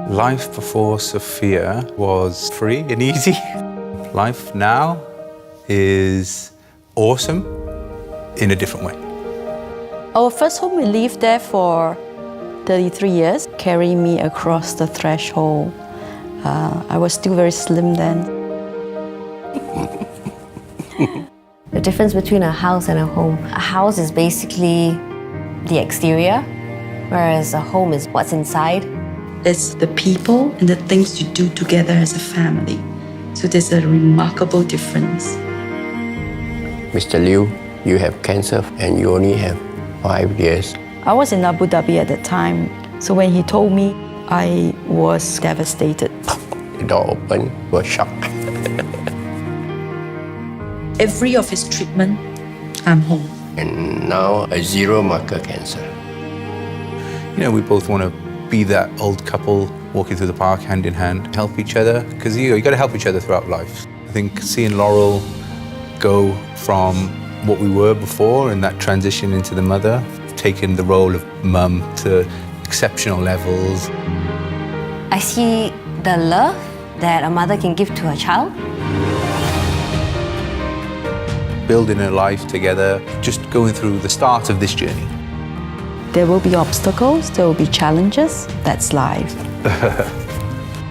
Life before Sophia was free and easy. Life now is awesome in a different way. Our first home, we lived there for 33 years, carrying me across the threshold. I was still very slim then. The difference between a house and a home. A house is basically the exterior, whereas a home is what's inside. It's the people and the things you do together as a family. So there's a remarkable difference. Mr. Liu, you have cancer and you only have 5 years. I was in Abu Dhabi at the time, so when he told me, I was devastated. The door opened, was shocked. Every of his treatment, I'm home. And now a 0 marker cancer. You know, we both want to be that old couple walking through the park hand in hand, help each other, because you got to help each other throughout life. I think seeing Laurel go from what we were before and that transition into the mother, taking the role of mum to exceptional levels. I see the love that a mother can give to her child. Building a life together, just going through the start of this journey. There will be obstacles, there will be challenges. That's life.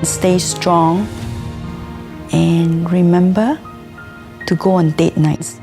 Stay strong and remember to go on date nights.